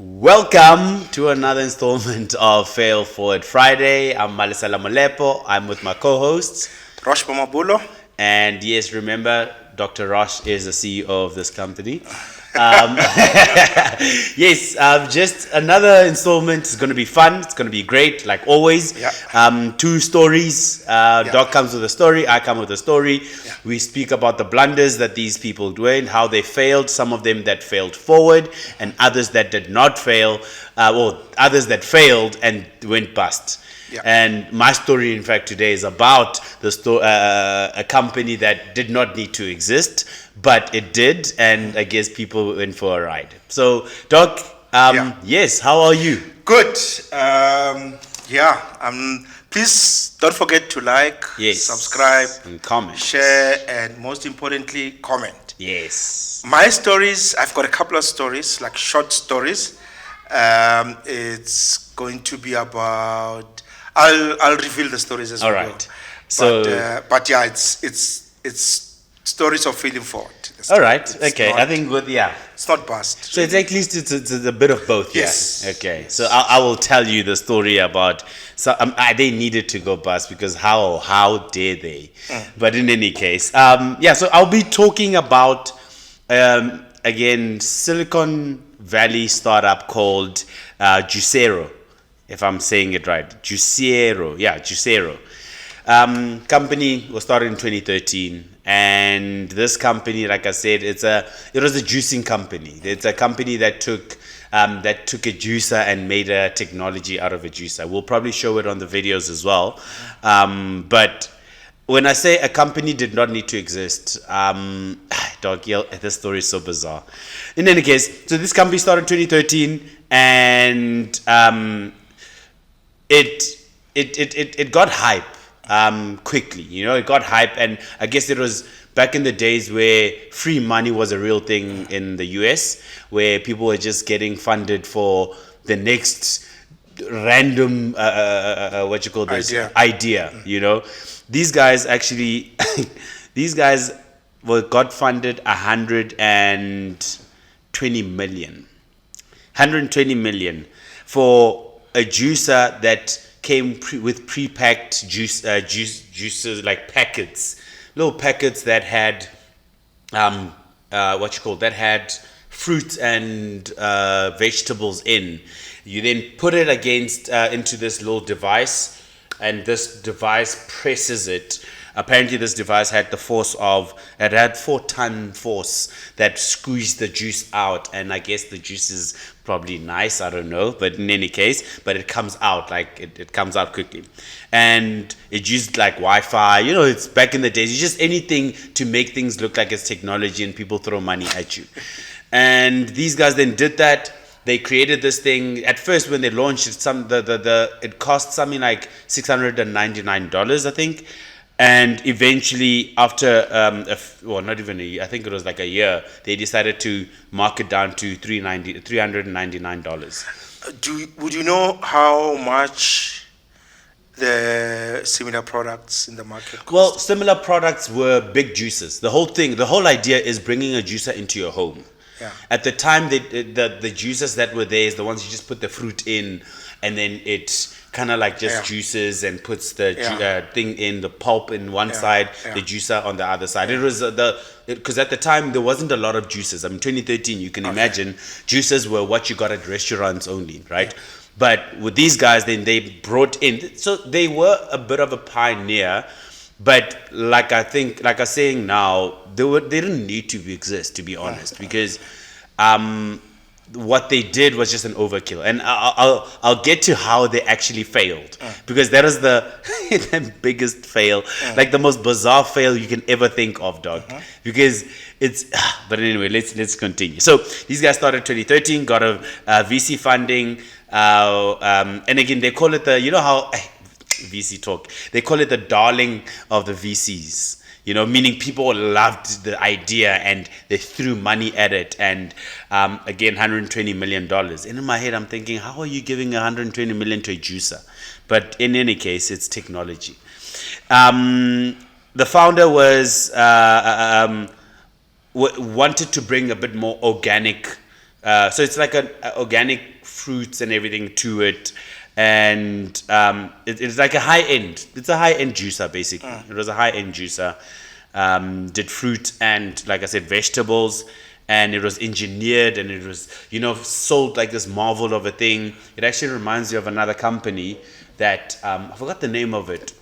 Welcome to another installment of Fail Forward Friday. I'm Malesela and I'm with my co-hosts. Roche Mabulo. And yes, remember, Dr. Roche is the CEO of this company. Yes, just another installment. It's going to be fun. It's going to be great, like always. Yeah. Two stories. Doc comes with a story. I come with a story. Yeah. We speak about the blunders that these people doing, how they failed. Some of them that failed forward, and others that did not fail. Others that failed and went bust. Yeah. And my story, in fact, today is about a company that did not need to exist, but it did, and I guess people went for a ride. So, Doc, yes, how are you? Good. Please don't forget to like, subscribe, and comment, share, and most importantly, comment. Yes. My stories, I've got a couple of stories, like short stories. It's going to be about. I'll reveal the stories as well. All right. So, but yeah, it's stories of feeling forward. All right. Okay. I think it's not bust. So it's at least it's a bit of both. Yes. Yeah? Okay. So I will tell you the story about. So they needed to go bust because how dare they? But in any case, So I'll be talking about again Silicon Valley startup called Juicero. If I'm saying it right, Juicero. Yeah, Juicero. Company was started in 2013, and this company, like I said, it was a juicing company. It's a company that took a juicer and made a technology out of a juicer. We'll probably show it on the videos as well. But when I say a company did not need to exist, dog, this story is so bizarre. In any case, so this company started in 2013, and it got hype quickly. It got hype, and I guess it was back in the days where free money was a real thing in the US, where people were just getting funded for the next random idea. These guys actually got funded 120 million for a juicer that came with pre-packed juices, like packets, little packets that had that had fruit and vegetables in. You then put it into this little device, and this device presses it. Apparently, this device had 4-ton force that squeezed the juice out, and I guess the juice is probably nice, I don't know, but in any case, but it comes out, like it comes out quickly. And it used like Wi-Fi, it's back in the days, it's just anything to make things look like it's technology and people throw money at you. And these guys then did that. They created this thing. At first, when they launched it, it cost something like $699, I think. And eventually, after not even a year, I think it was like a year, they decided to mark it down to $399. Would you know how much the similar products in the market cost? Well, similar products were big juicers. The whole idea is bringing a juicer into your home. Yeah. At the time, the juicers that were there is the ones you just put the fruit in, and then it kind of like just juices and puts the thing in, the pulp in one side, the juicer on the other side. It was because at the time there wasn't a lot of juices. I mean, 2013, you can imagine juices were what you got at restaurants only, right? But with these guys, then they brought in, so they were a bit of a pioneer. But like I'm saying now, they didn't need to exist, to be honest, because what they did was just an overkill, and I'll get to how they actually failed, because that is the biggest fail, like the most bizarre fail you can ever think of, dog. Because it's. But anyway, let's continue. So these guys started 2013, got a VC funding, and again they call it how VC talk. They call it the darling of the VCs. Meaning people loved the idea and they threw money at it. And again, $120 million. And in my head, I'm thinking, how are you giving $120 million to a juicer? But in any case, it's technology. The founder wanted to bring a bit more organic So it's like an organic fruits and everything to it, and it's like a high end. It's a high end juicer basically. It was a high end juicer. Did fruit and, like I said, vegetables, and it was engineered and it was sold like this marvel of a thing. It actually reminds you of another company that I forgot the name of it,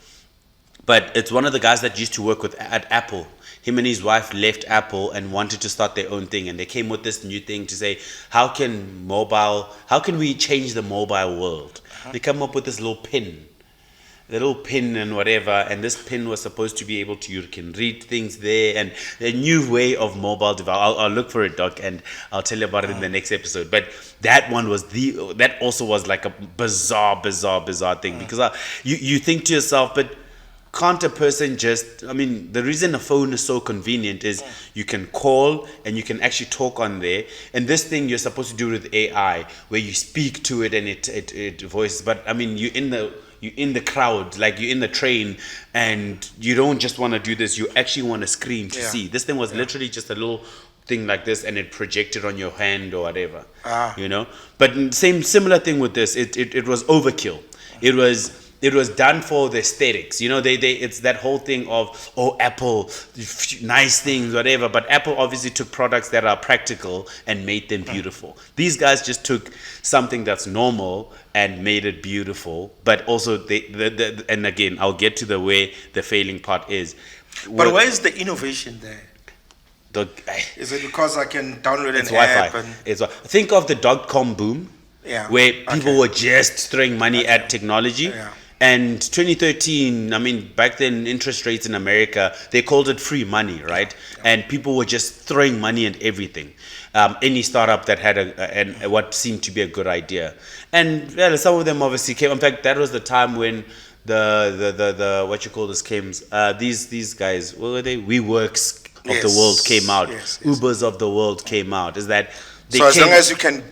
but it's one of the guys that used to work at Apple. Him and his wife left Apple and wanted to start their own thing, and they came with this new thing to say, how can we change the mobile world? They come up with this little pin and whatever, and this pin was supposed to be able to, you can read things there, and a new way of mobile device. I'll look for it, Doc, and I'll tell you about it in the next episode. But that one was that also was like a bizarre thing, because you think to yourself, but can't a person the reason a phone is so convenient is you can call and you can actually talk on there, and this thing you're supposed to do with AI where you speak to it and it voices, but you're in the crowd, like you're in the train, and you don't just want to do this, you actually want to screen to see. This thing was literally just a little thing like this, and it projected on your hand or whatever, but similar thing with this. It was overkill. It was done for the aesthetics. It's that whole thing of, Apple, nice things, whatever. But Apple obviously took products that are practical and made them beautiful. These guys just took something that's normal and made it beautiful. But also, and again, I'll get to the way the failing part is. But where is the innovation there? Is it because I can download an app? Think of the .com boom, where people were just throwing money at technology. Yeah. And 2013, back then, interest rates in America, they called it free money, right? And people were just throwing money at everything. Any startup that had what seemed to be a good idea. And some of them obviously came. In fact, that was the time when the what you call this came. These guys, what were they? WeWorks of the world came out. Ubers of the world came out. Is that so? As long as you can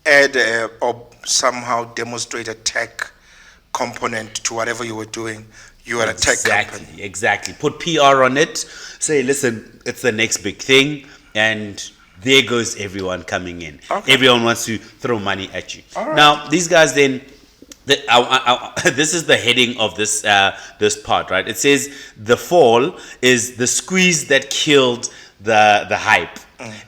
add or somehow demonstrate a tech component to whatever you were doing, you are a tech company. Exactly. Put PR on it. Say, listen, it's the next big thing, and there goes everyone coming in. Okay. Everyone wants to throw money at you. Right. Now, these guys then. This is the heading of this part, right? It says the fall is the squeeze that killed the hype,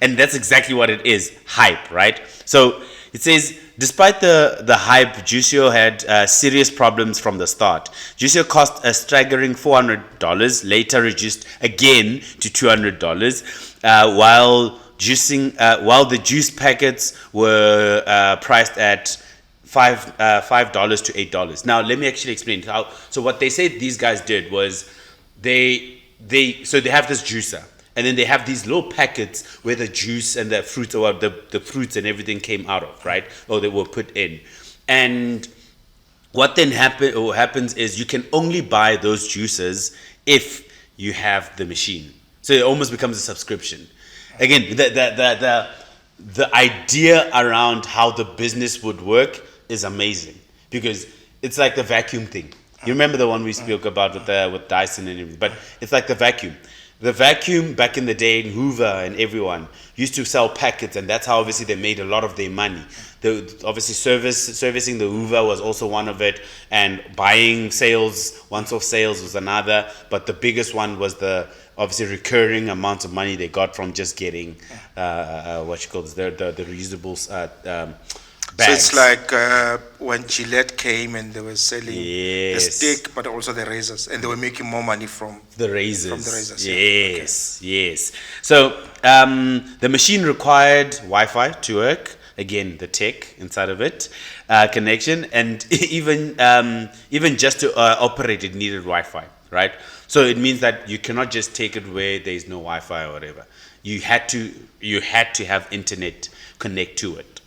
and that's exactly what it is, hype, right? So it says, despite the hype, Juicero had serious problems from the start. Juicero cost a staggering $400, later reduced again to $200, while the juice packets were priced at $5 to $8. Now let me actually explain how. So what they said these guys did was they have this juicer, and then they have these little packets where the juice and the fruits, or the fruits and everything came out of, right? Or they were put in. And what then happens is you can only buy those juices if you have the machine. So it almost becomes a subscription. Again, the idea around how the business would work is amazing, because it's like the vacuum thing. You remember the one we spoke about with Dyson and everything, but it's like the vacuum. The vacuum back in the day, in Hoover and everyone used to sell packets, and that's how obviously they made a lot of their money. Obviously servicing the Hoover was also one of it, and buying sales, once-off sales was another, but the biggest one was the obviously recurring amounts of money they got from just getting the reusables bags. So it's like when Gillette came and they were selling the stick, but also the razors, and they were making more money from the razors. Yes. Yes. So the machine required Wi-Fi to work. Again, the tech inside of it, connection, and even just to operate, it needed Wi-Fi, right? So it means that you cannot just take it where there is no Wi-Fi or whatever. You had to have internet connect to it.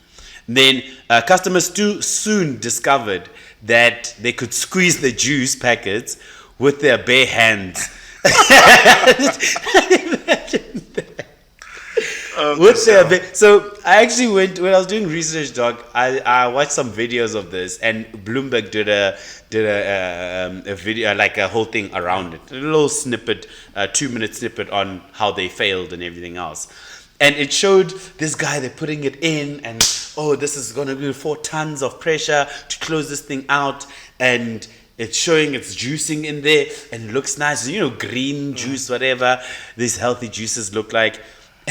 Then customers soon discovered that they could squeeze the juice packets with their bare hands. So I actually went, when I was doing research, Doc, I watched some videos of this, and Bloomberg did a video, like a whole thing around it, a little snippet, 2-minute snippet on how they failed and everything else. And it showed this guy, they're putting it in, and oh, this is going to be 4 tons of pressure to close this thing out. And it's showing it's juicing in there, and it looks nice. You know, green juice, whatever these healthy juices look like.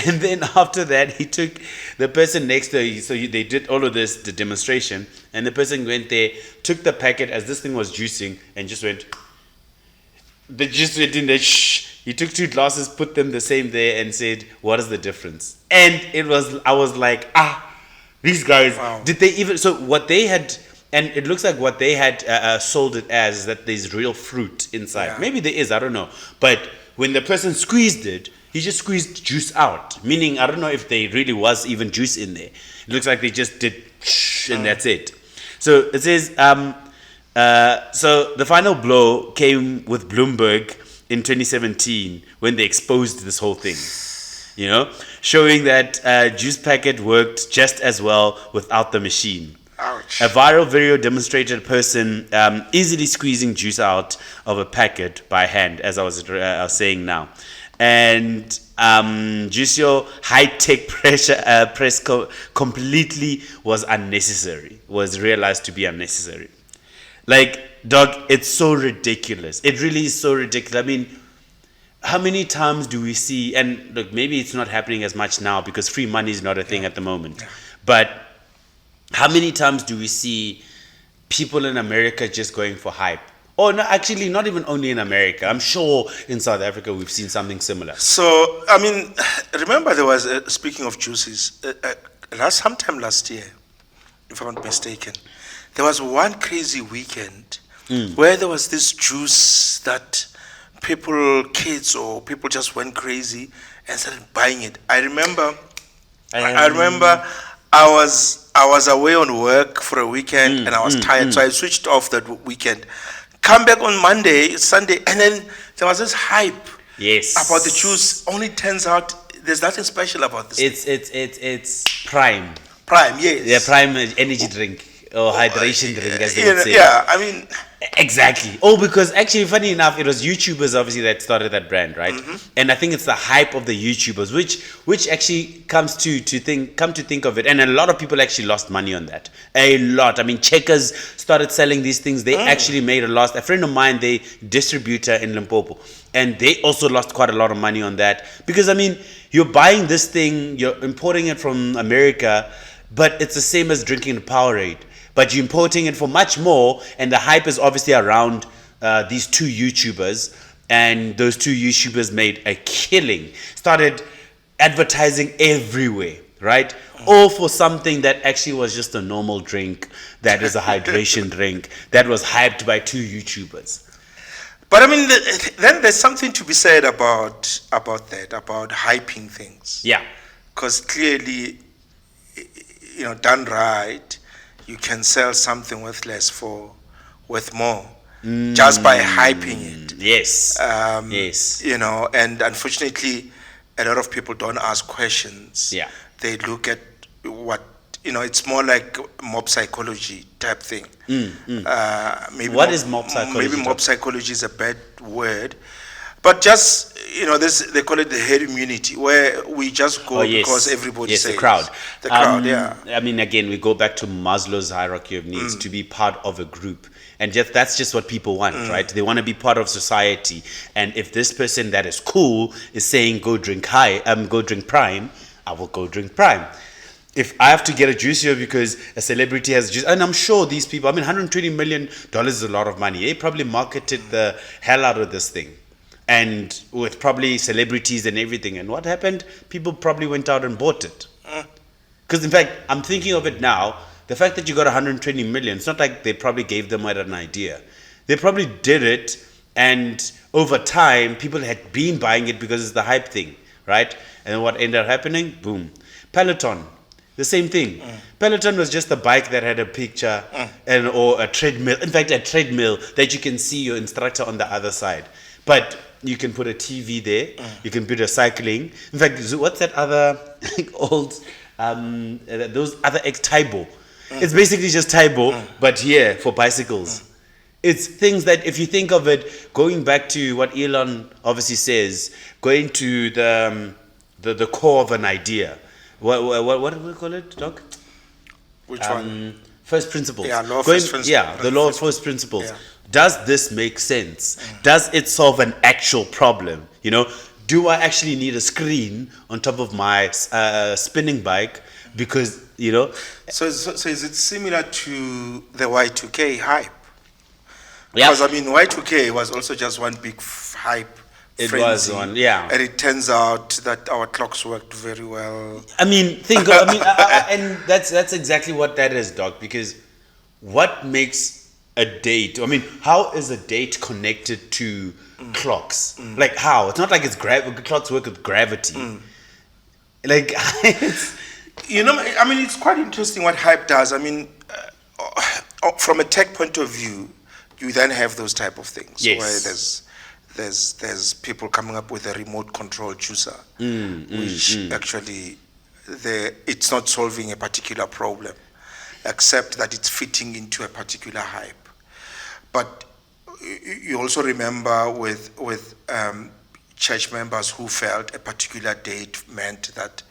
And then after that, he took the person next to him. So they did all of this, the demonstration. And the person went there, took the packet as this thing was juicing, and just went. They just went in there, shh. He took 2 glasses, put them the same there, and said, "What is the difference?" And I was like, these guys, Wow. did they even? So what they had, and it looks like what they had sold it as is that there's real fruit inside. Yeah. Maybe there is, I don't know. But when the person squeezed it, he just squeezed juice out. Meaning, I don't know if there really was even juice in there. It looks like they just did, shh, and that's it. So it says, so the final blow came with Bloomberg in 2017 when they exposed this whole thing, you know, showing that juice packet worked just as well without the machine. Ouch. A viral video demonstrated a person easily squeezing juice out of a packet by hand, as I was saying now. And Juicero high-tech press completely was realized to be unnecessary. Like, dog, it's so ridiculous. It really is so ridiculous. I mean, how many times do we see, and look, maybe it's not happening as much now because free money is not a thing at the moment, but how many times do we see people in America just going for hype? Or no, actually, not even only in America. I'm sure in South Africa we've seen something similar. So, I mean, remember there was, speaking of juices, sometime last year, if I'm not mistaken, there was one crazy weekend where there was this juice that kids or people just went crazy and started buying it. I remember I was away on work for a weekend and I was tired, so I switched off that weekend. Come back on Sunday, and then there was this hype about the juice. Only turns out there's nothing special about this. It's Prime. Prime, yes. Yeah, Prime energy drink or hydration drink, as they would say. Yeah, I mean, exactly. Oh, because actually, funny enough, it was YouTubers obviously that started that brand, right? And I think it's the hype of the YouTubers, which actually come to think of it, and a lot of people actually lost money on that. A lot. I mean, Checkers started selling these things. They actually made a loss. A friend of mine, they distributor in Limpopo, and they also lost quite a lot of money on that because I mean, you're buying this thing, you're importing it from America, but it's the same as drinking a Powerade. But you're importing it for much more, and the hype is obviously around these 2 YouTubers, and those 2 YouTubers made a killing, started advertising everywhere, right? All for something that actually was just a normal drink, that is a hydration drink, that was hyped by 2 YouTubers. but I mean, then there's something to be said about that, about hyping things. Yeah. Because clearly, done right, you can sell something worth more just by hyping it. Yes. Yes. And unfortunately, a lot of people don't ask questions. Yeah. They look at what, it's more like mob psychology type thing. Maybe What is mob psychology? Maybe mob psychology is a bad word. But just, they call it the herd immunity, where we just go because everybody says. The crowd. The crowd, yeah. I mean, again, we go back to Maslow's hierarchy of needs, to be part of a group. And that's just what people want, right? They want to be part of society. And if this person that is cool is saying, go drink Prime, I will go drink Prime. If I have to get a Juicero because a celebrity has juice, and I'm sure these people, I mean, $120 million is a lot of money. They probably marketed the hell out of this thing. And with probably celebrities and everything. And what happened? People probably went out and bought it. Because in fact, I'm thinking of it now, the fact that you got 120 million, it's not like they probably gave them an idea. They probably did it, and over time, people had been buying it because it's the hype thing, right? And then what ended up happening? Boom. Peloton, the same thing. Peloton was just a bike that had a picture or a treadmill. In fact, a treadmill that you can see your instructor on the other side. But you can put a TV there. You can put a cycling. In fact, what's that other old, those other Taibo? It's basically just Taibo, but here for bicycles. It's things that if you think of it, going back to what Elon obviously says, going to the the core of an idea. What do we call it, Doc? Which one? First principles. Yeah, law of first principles. Yeah, the law of first principles. Yeah. Does this make sense? Does it solve an actual problem? You know, do I actually need a screen on top of my spinning bike? Because, you know. So is it similar to the Y2K hype? Yeah. Because, I mean, Y2K was also just one big hype. It frenzy, was one, yeah. And it turns out that our clocks worked very well. I mean, and that's exactly what that is, Doc. Because what makes a date? I mean, how is a date connected to clocks? Like how? It's not like clocks work with gravity. Like, You know, I mean, it's quite interesting what hype does. I mean, from a tech point of view, you then have those type of things yes. where there's people coming up with a remote control juicer, which actually it's not solving a particular problem, except that it's fitting into a particular hype. But you also remember with church members who felt a particular date meant that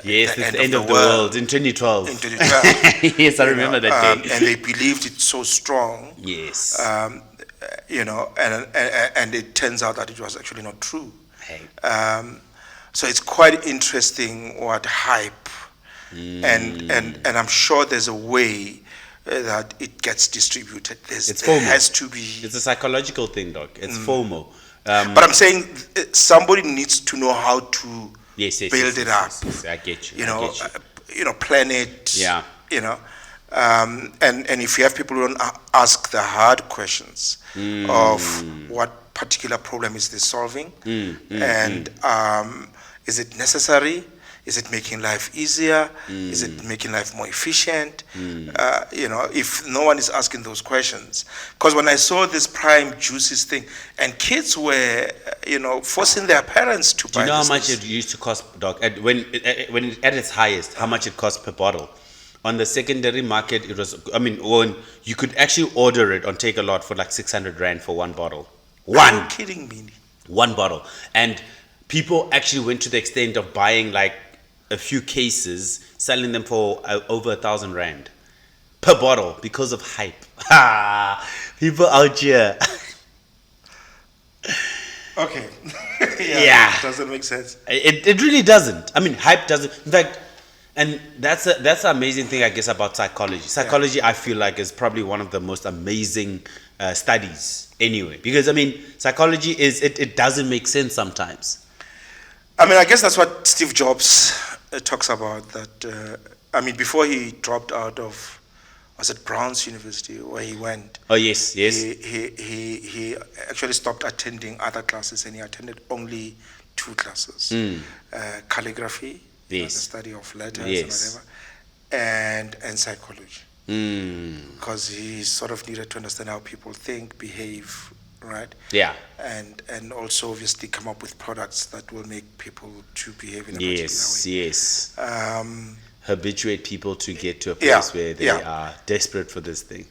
yes, it's the end of the world in 2012. In 2012. Yes, I remember that day. And they believed it so strong. Yes. You know, and it turns out that it was actually not true. Hey. So it's quite interesting what hype, and I'm sure there's a way that it gets distributed. It's there FOMO. has to be. It's a psychological thing, Doc. It's FOMO. But I'm saying somebody needs to know how to build it up. Yes, I get you. You know, plan it. Yeah. You know, and if you have people who don't ask the hard questions of what particular problem is this solving, and is it necessary? Is it making life easier? Is it making life more efficient? You know, if no one is asking those questions. Because when I saw this prime juices thing, and kids were, you know, forcing their parents to buy. Do you know how much it used to cost, Doc? At its highest, how much it cost per bottle? On the secondary market, it was, I mean, when you could actually order it on Take a Lot for like 600 Rand for one bottle. Are you kidding me? One bottle. And people actually went to the extent of buying like a few cases, selling them for over 1,000 Rand per bottle because of hype. People out here. Okay. Yeah. Doesn't make sense. It really doesn't. I mean, hype doesn't. In fact, and that's the amazing thing, I guess, about psychology. Psychology, I feel like, is probably one of the most amazing studies anyway. Because, I mean, psychology it doesn't make sense sometimes. I mean, I guess that's what Steve Jobs talks about. That I mean, before he dropped out of, was it Brown's University where he went? Oh yes. He actually stopped attending other classes and he attended only 2 classes: calligraphy, the study of letters and whatever, and psychology. Because he sort of needed to understand how people think, behave. Right. Yeah. And also obviously come up with products that will make people to behave in a particular way. Yes. Habituate people to get to a place where they are desperate for this thing.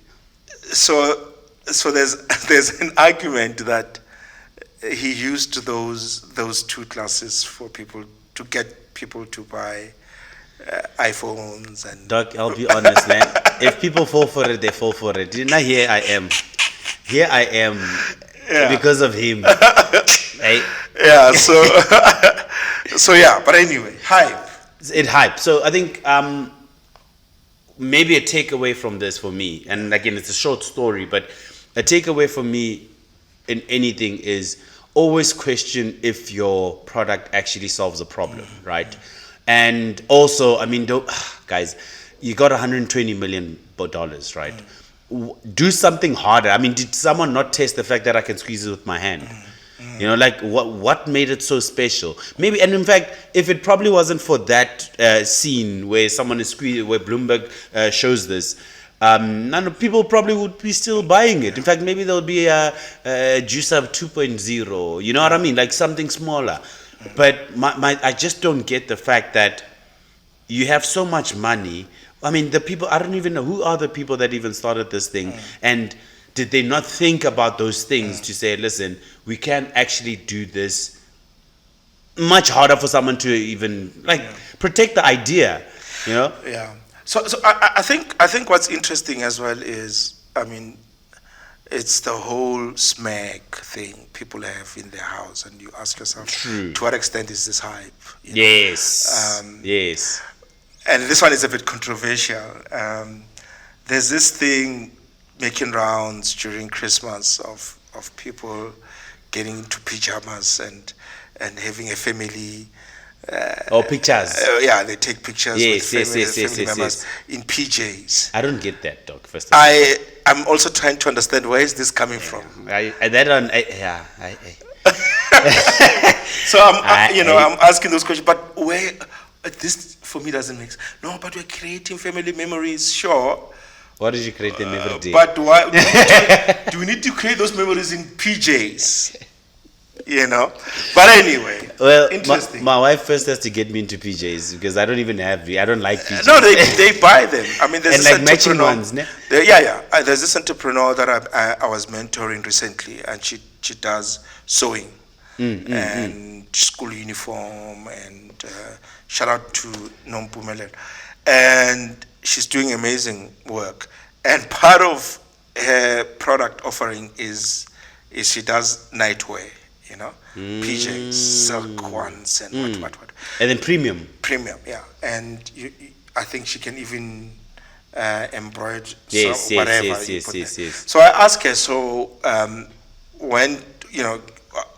So there's an argument that he used those 2 classes for people to get people to buy iPhones and. Doc, I'll be honest, man. If people fall for it, they fall for it. Now here I am. Because of him. Right? Yeah, so yeah, but anyway, hype. It hype. So I think maybe a takeaway from this for me, and again, it's a short story, but a takeaway for me in anything is always question if your product actually solves a problem, right? And also, I mean, guys, you got $120 million, right? Do something harder. I mean, did someone not test the fact that I can squeeze it with my hand? You know, like what made it so special? Maybe, and in fact, if it probably wasn't for that scene where someone is squeezing, where Bloomberg shows this, none of people probably would be still buying it. In fact, maybe there'll be a Juicero 2.0. You know what I mean? Like something smaller. But I just don't get the fact that you have so much money. I mean, the people, I don't even know who are the people that even started this thing. And did they not think about those things to say, listen, we can actually do this much harder for someone to even protect the idea, you know. Yeah. So I think what's interesting as well is, I mean, it's the whole smack thing people have in their house, and you ask yourself, True. to what extent is this hype? You know? Yes. Yes. And this one is a bit controversial. There's this thing making rounds during Christmas of people getting into pajamas and having a family. Or pictures. Yeah, they take pictures Yes, with yes, family, yes, yes, family yes, members yes. in PJs. I don't get that, dog. First of all. I'm also trying to understand where is this coming from. That one, So I'm asking those questions, but where this for me doesn't make sense. No, but we're creating family memories, sure. Why did you create them every day? But why do we need to create those memories in PJs? You know. But anyway, Well, interesting. my wife first has to get me into PJs because I don't like PJs. No, they buy them. I mean, there's And this like matching entrepreneur- ones, ne? There's this entrepreneur that I was mentoring recently, and she does sewing and school uniform, and shout out to Nompumelel, and she's doing amazing work. And part of her product offering is she does nightwear, you know, PJs, silk ones, and what. And then premium. Premium, yeah. And I think she can even embroider Yes, whatever. yes. So I asked her, so when,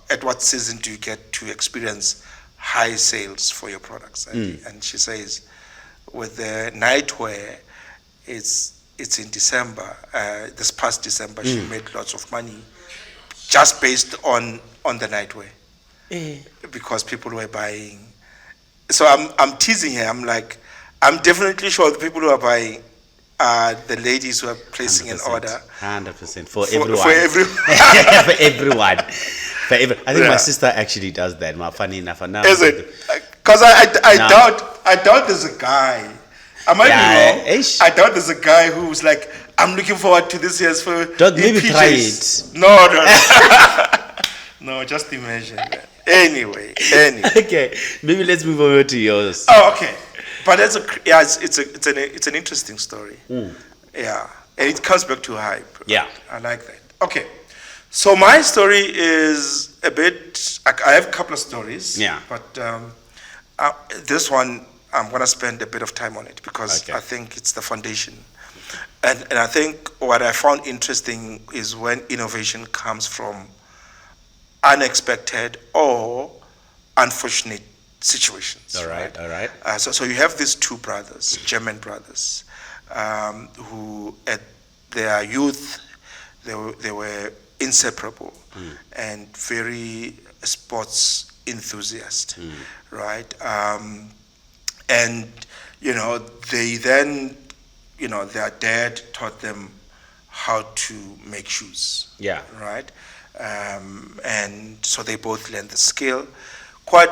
at what season do you get to experience high sales for your products? And she says, with the nightwear, it's in December. This past December, she made lots of money just based on the nightwear. Because people were buying. So I'm teasing her. I'm like, I'm definitely sure the people who are buying are the ladies who are placing an order. 100% for everyone. For everyone. For everyone. I think my Yeah. sister actually does that. Funny enough. Now, Is it? Because I doubt there's a guy. I might be wrong. Ish. I doubt there's a guy who's like, I'm looking forward to this year's for Dog, maybe PJs. try it. No. No, just imagine that. Anyway. Okay, maybe let's move over to yours. Oh, okay. But it's an interesting story. Yeah, and it comes back to hype. Yeah. I like that. Okay, so my story is a bit. I have a couple of stories. Yeah. But this one I'm gonna spend a bit of time on it because Okay. I think it's the foundation. And I think what I found interesting is when innovation comes from unexpected or unfortunate situations. All right. So you have these two brothers, German brothers, who at their youth they were inseparable and very sports enthusiast, right? And they then their dad taught them how to make shoes. Yeah. Right. And so they both learned the skill. Quite,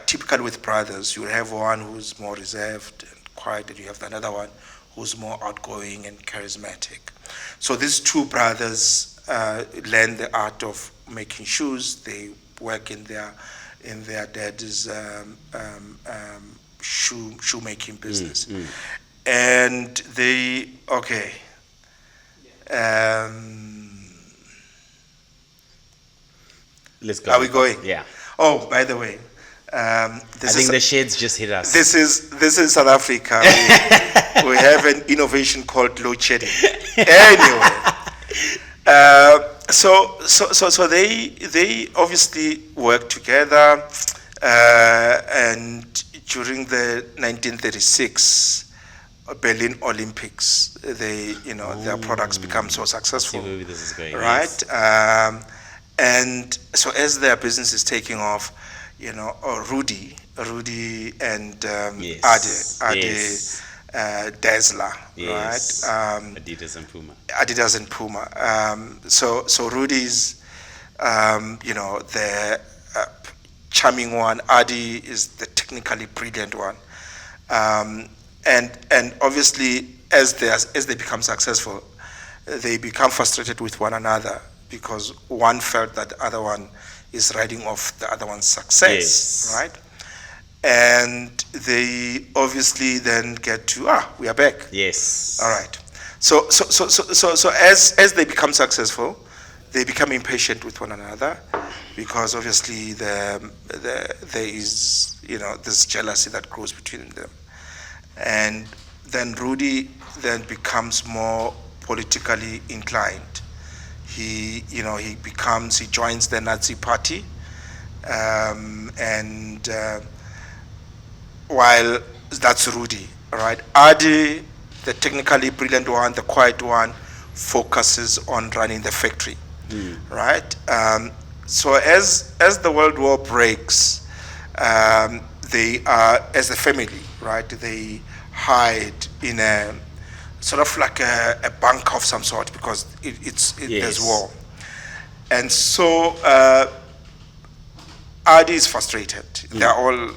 typically with brothers, you have one who's more reserved and quiet, and you have another one who's more outgoing and charismatic. So these two brothers learn the art of making shoes. They work in their dad's shoemaking business, and they Let's go. Are we going? Yeah. Oh, by the way, I think the shades just hit us. This is South Africa. We have an innovation called load shedding. Anyway, so they obviously work together, and during the 1936 Berlin Olympics, their products become so successful. See where this is going. Right? Yes. And so as their business is taking off, Rudy and Ade Yes. Dazzler, Yes. right? Adidas and Puma. Adidas and Puma. So Rudy's, the charming one. Adi is the technically brilliant one. And obviously, as they become successful, they become frustrated with one another because one felt that the other one is riding off the other one's success, Yes. right? And they obviously then get to, we are back. Yes. All right. So as they become successful, they become impatient with one another, because obviously there is, this jealousy that grows between them. And then Rudy then becomes more politically inclined. He joins the Nazi party, and while that's Rudy, right? Adi, the technically brilliant one, the quiet one, focuses on running the factory, right? So as the World War breaks, they are, as a family, right? They hide in a sort of like a bunker of some sort, because there's war, and so Adi is frustrated. They're all,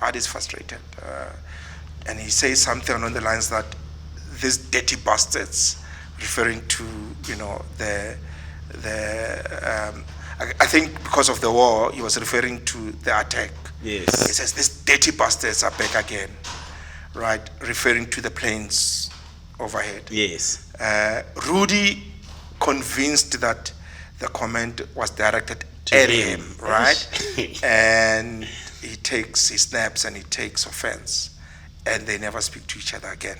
Adi is frustrated, and he says something along the lines that these dirty bastards, referring to I think because of the war, he was referring to the attack. Yes. He says these dirty bastards are back again, right? Referring to the planes overhead. Yes. Rudy, convinced that the comment was directed at him, right? And he snaps and he takes offense, and they never speak to each other again,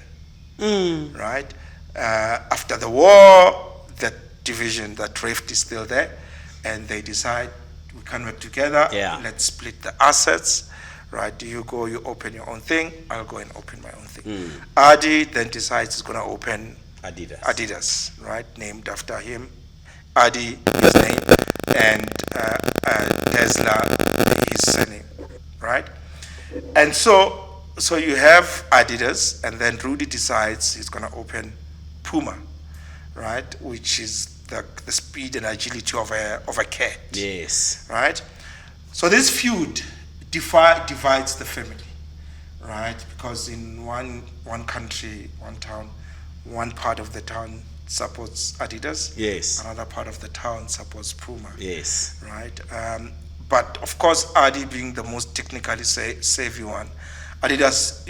right? After the war, that division, that rift is still there, and they decide, we can work together, let's split the assets, right? You go, you open your own thing, I'll go and open my own thing. Adi then decides he's going to open Adidas, right? Named after him. Adi, his name, and Tesla, his surname, right? And so you have Adidas, and then Rudy decides he's going to open Puma, right? Which is the speed and agility of a cat. Yes. Right? So this feud divides the family, right? Because in one country, one town, one part of the town supports Adidas. Yes. Another part of the town supports Puma. Yes. Right? But of course, Adi being the most technically savvy one, Adidas,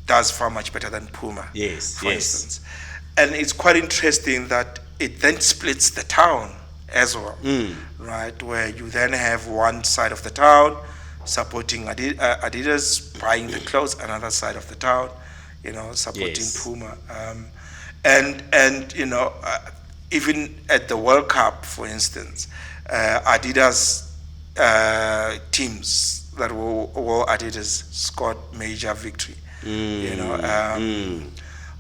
does far much better than Puma. Yes. For instance. And it's quite interesting that it then splits the town as well, right? Where you then have one side of the town supporting Adidas, buying the clothes, another side of the town, supporting Puma. And even at the World Cup, for instance, Adidas teams that wore Adidas scored major victory.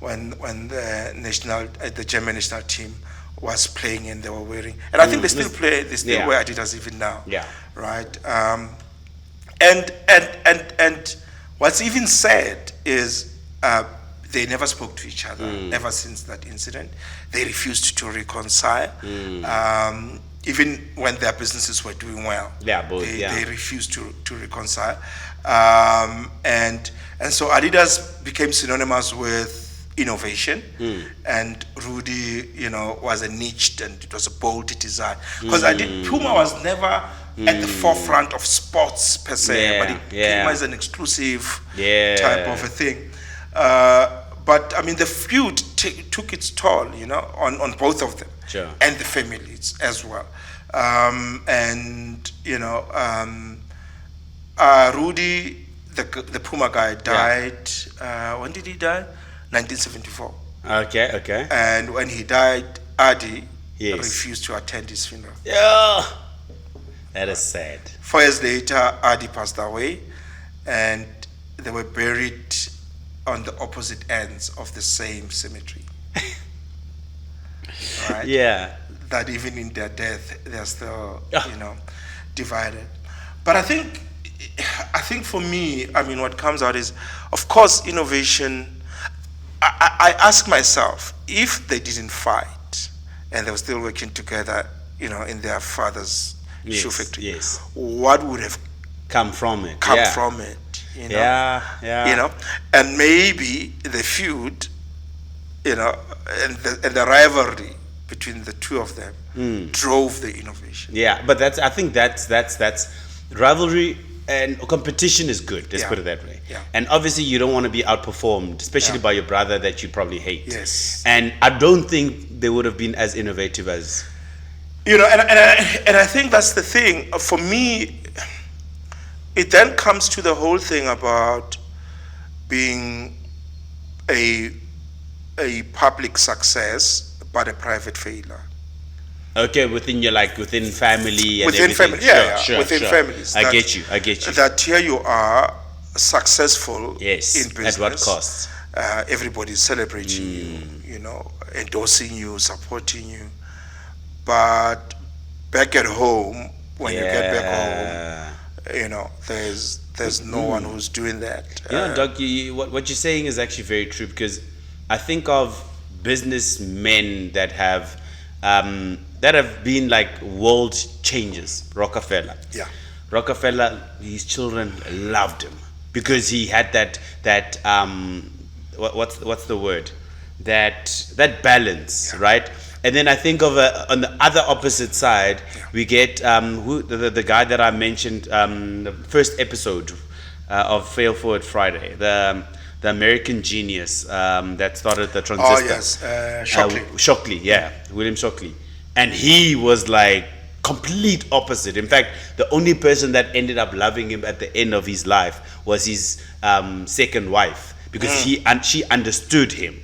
When the German national team was playing and they were wearing, and I think they still wear Adidas even now. Yeah. Right. And what's even sad is they never spoke to each other ever since that incident. They refused to reconcile. Even when their businesses were doing well, they refused to reconcile. And so Adidas became synonymous with innovation, and Rudy, was a niched, and it was a bold design. Because Puma was never at the forefront of sports per se, but it came as an exclusive type of a thing. But I mean, the feud took its toll, on both of them, and the families as well. Rudy, the Puma guy, died. When did he die? 1974. Okay. And when he died, Adi refused to attend his funeral. Yeah, that is sad. 4 years later, Adi passed away, and they were buried on the opposite ends of the same cemetery. Right? Yeah. That even in their death, they're still, divided. But I think for me, I mean, what comes out is, of course, innovation. I ask myself, if they didn't fight and they were still working together, in their father's shoe factory, what would have come from it? And maybe the feud, and the rivalry between the two of them drove the innovation. Yeah, but I think that's rivalry and competition is good. Let's Yeah. put it that way. Yeah. And obviously, you don't want to be outperformed, especially Yeah. by your brother that you probably hate. Yes. And I don't think they would have been as innovative as. And I think that's the thing. For me, it then comes to the whole thing about being a public success but a private failure. Okay, within family and Within everything. family, within families. I get you. That here you are successful Yes. in business. At what cost? Everybody's celebrating you, endorsing you, supporting you. But back at home, when you get back home, there's no one who's doing that. Doc, what you're saying is actually very true, because I think of businessmen that have been like world changers. Rockefeller. Yeah. Rockefeller, his children loved him because he had that what's the word? That balance, right? And then I think of on the other opposite side, we get the guy that I mentioned the first episode of Fail Forward Friday, the American genius that started the transistor. Oh yes, Shockley. Shockley, yeah, William Shockley, and he was like complete opposite. In fact, the only person that ended up loving him at the end of his life was his second wife, because she understood him.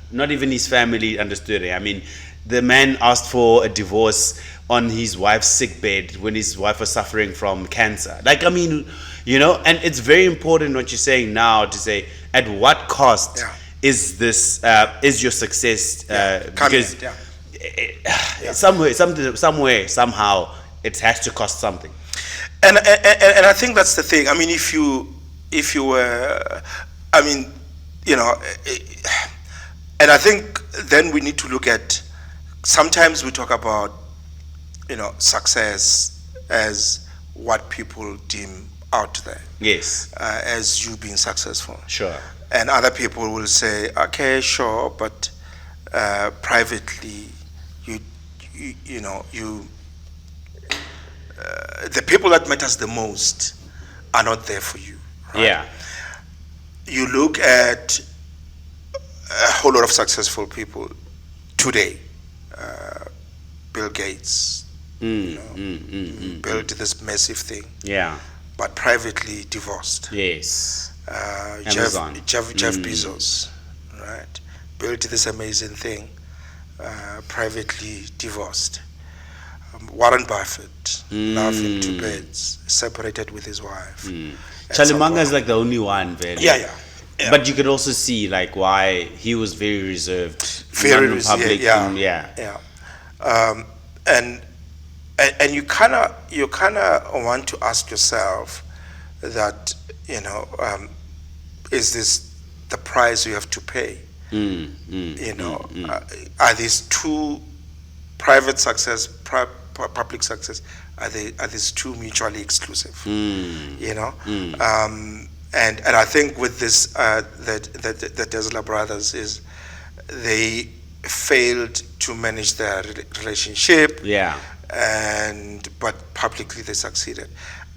Not even his family understood him. I mean, the man asked for a divorce on his wife's sickbed when his wife was suffering from cancer. Like, I mean, and it's very important what you're saying now, to say at what cost is this is your success, because somewhere somehow it has to cost something. And I think that's the thing. I mean, if you were, I mean, and I think then we need to look at. Sometimes we talk about, success as what people deem out there. Yes. As you being successful. Sure. And other people will say, okay, sure, but privately, the people that matters the most are not there for you. Right? Yeah. You look at a whole lot of successful people today. Bill Gates, built this massive thing. Yeah. But privately divorced. Yes. Jeff Bezos, right, built this amazing thing, privately divorced. Warren Buffett, laughing to beds, separated with his wife. Charlie Munger is like the only one, very. Yeah. But you could also see like why he was very reserved, very public. Yeah. And you kind of want to ask yourself that is this the price you have to pay? Are these two, private success, public success, are these two mutually exclusive? And I think with this, the Tesla brothers is they failed to manage their relationship. Yeah. But publicly they succeeded.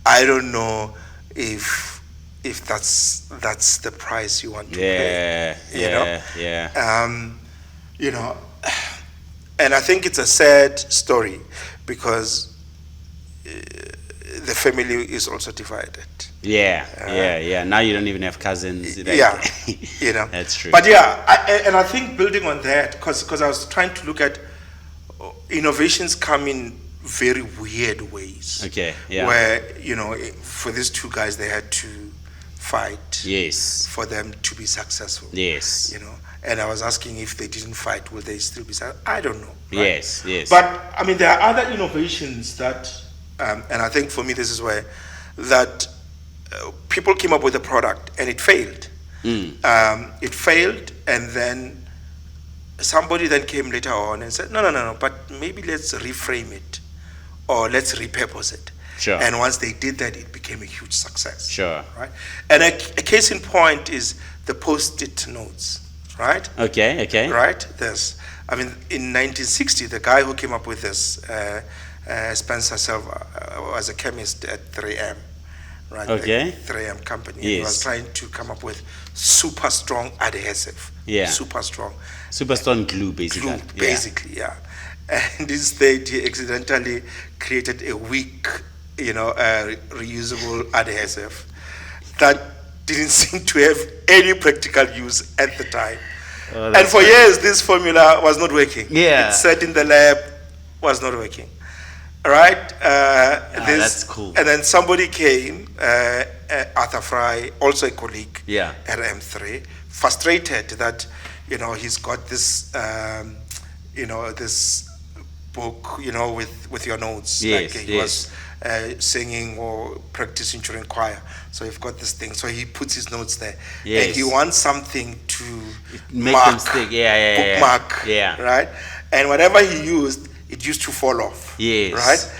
I don't know if that's the price you want to pay. And I think it's a sad story because the family is also divided. Yeah. Now you don't even have cousins. That's true. But I think building on that, because I was trying to look at innovations come in very weird ways. Okay. Yeah. Where for these two guys they had to fight. Yes. For them to be successful. Yes. And I was asking if they didn't fight, will they still be successful? I don't know. Right? Yes. But I mean, there are other innovations that, and I think for me this is where that people came up with a product and it failed. It failed, and then somebody then came later on and said, no, but maybe let's reframe it or let's repurpose it. Sure. And once they did that, it became a huge success. Sure. Right? And a case in point is the Post-it notes. right? Okay. Right? I mean, in 1960, the guy who came up with this, Spencer Silver, was a chemist at 3M, right? Okay. The 3M company. And Yes. he was trying to come up with super strong adhesive. Yeah. Super strong. Super strong glue, basically. Glue, basically, yeah. And instead, he accidentally created a weak, reusable adhesive that didn't seem to have any practical use at the time. Oh, And that's for years, this formula was not working. Yeah. It sat in the lab, was not working. All right? That's cool. And then somebody came, Arthur Fry, also a colleague Yeah. at M3, frustrated that, he's got this, this book, with your notes. Yes, Like he was singing or practicing during choir. So you've got this thing. So he puts his notes there. Yes. And he wants something to Make mark, them stick. Yeah. bookmark, Yeah. right? And whatever he used, it used to fall off. Yes. Right?